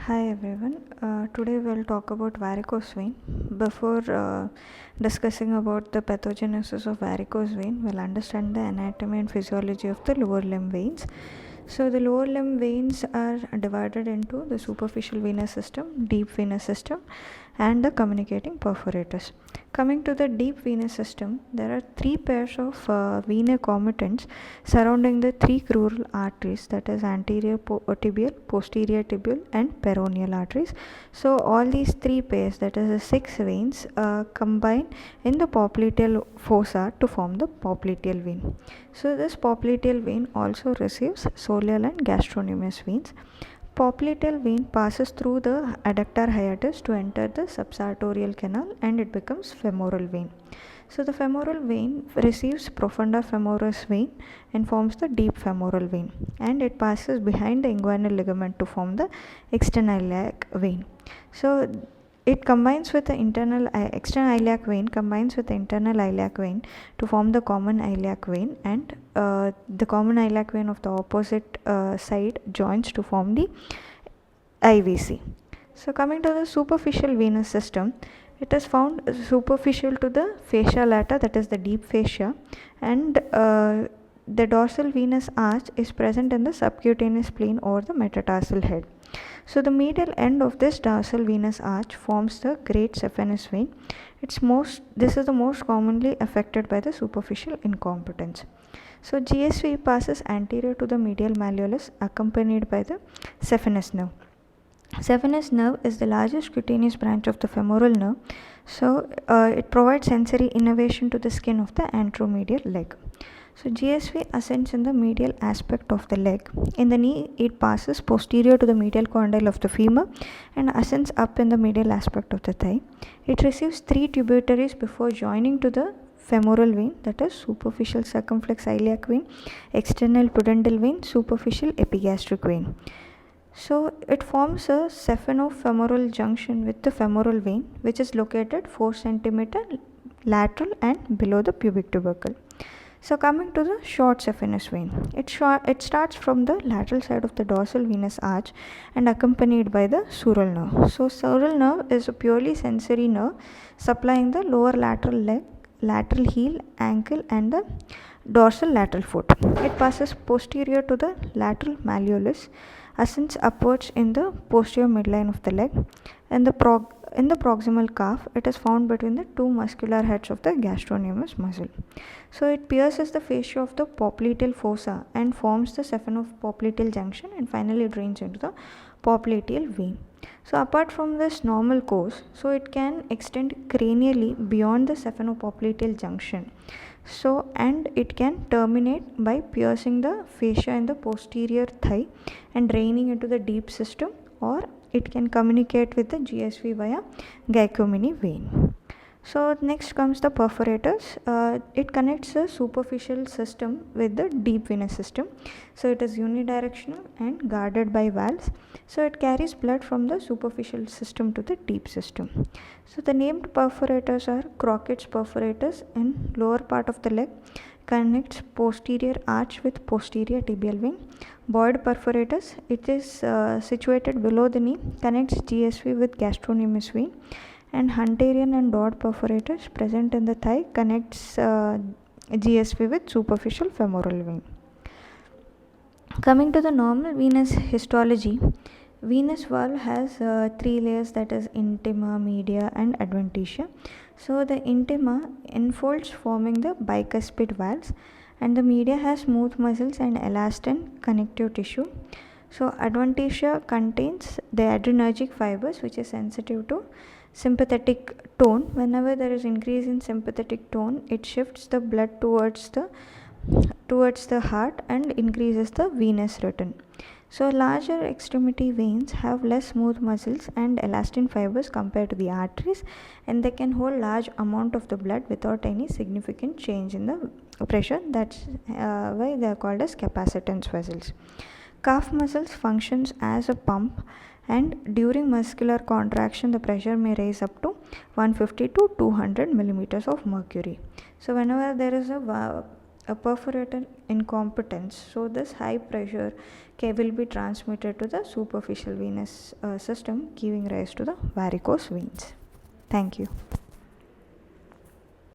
Hi everyone. Today we'll talk about varicose vein. Before discussing about the pathogenesis of varicose vein, we'll understand the anatomy and physiology of the lower limb veins. So the lower limb veins are divided into the superficial venous system, deep venous system, and the communicating perforators. Coming to the deep venous system, there are three pairs of vena comitants surrounding the three crural arteries, that is anterior tibial, posterior tibial, and peroneal arteries. So all these three pairs, that is the six veins, combine in the popliteal fossa to form the popliteal vein. So this popliteal vein also receives soleal and gastrocnemius veins. Popliteal vein passes through the adductor hiatus to enter the subsartorial canal and it becomes femoral vein. So the femoral vein receives profunda femoris vein and forms the deep femoral vein, and it passes behind the inguinal ligament to form the external iliac vein. So it combines with the external iliac vein combines with the internal iliac vein to form the common iliac vein, and the common iliac vein of the opposite side joins to form the IVC. So coming to the superficial venous system, it is found superficial to the fascia lata, that is the deep fascia, and the dorsal venous arch is present in the subcutaneous plane over the metatarsal head. So the medial end of this dorsal venous arch forms the great saphenous vein. This is the most commonly affected by the superficial incompetence. So GSV passes anterior to the medial malleolus accompanied by the saphenous nerve. Saphenous nerve is the largest cutaneous branch of the femoral nerve. So it provides sensory innervation to the skin of the anteromedial leg. So GSV ascends in the medial aspect of the leg. In the knee, it passes posterior to the medial condyle of the femur and ascends up in the medial aspect of the thigh. It receives three tributaries before joining to the femoral vein, that is superficial circumflex iliac vein, external pudendal vein, superficial epigastric vein. So it forms a saphenofemoral junction with the femoral vein, which is located 4 cm lateral and below the pubic tubercle. So coming to the short saphenous vein, it starts from the lateral side of the dorsal venous arch and accompanied by the sural nerve. So sural nerve is a purely sensory nerve supplying the lower lateral leg, lateral heel, ankle, and the dorsal lateral foot. It passes posterior to the lateral malleolus, ascends upwards in the posterior midline of the leg. In the proximal calf, it is found between the two muscular heads of the gastrocnemius muscle. So it pierces the fascia of the popliteal fossa and forms the saphenopopliteal junction, and finally drains into the popliteal vein. So apart from this normal course, so it can extend cranially beyond the saphenopopliteal junction. So and it can terminate by piercing the fascia in the posterior thigh and draining into the deep system, or it can communicate with the GSV via Giacomini vein. So next comes the perforators. It connects the superficial system with the deep venous system. So it is unidirectional and guarded by valves. So it carries blood from the superficial system to the deep system. So the named perforators are Crockett's perforators in lower part of the leg, connects posterior arch with posterior tibial vein. Boyd perforators, it is situated below the knee, connects GSV with gastrocnemius vein. And Hunterian and Dodd perforators present in the thigh connects GSV with superficial femoral vein. Coming to the normal venous histology, venous valve has three layers, that is intima, media, and adventitia. So the intima enfolds forming the bicuspid valves, and the media has smooth muscles and elastin connective tissue. So adventitia contains the adrenergic fibers, which is sensitive to sympathetic tone. Whenever there is increase in sympathetic tone, it shifts the blood towards the heart and increases the venous return. So larger extremity veins have less smooth muscles and elastin fibers compared to the arteries, and they can hold large amount of the blood without any significant change in the pressure. That's why they are called as capacitance vessels. Calf muscles functions as a pump, and during muscular contraction the pressure may rise up to 150 to 200 millimeters of mercury. So whenever there is a a perforator incompetence. So this high pressure will be transmitted to the superficial venous system, giving rise to the varicose veins. Thank you.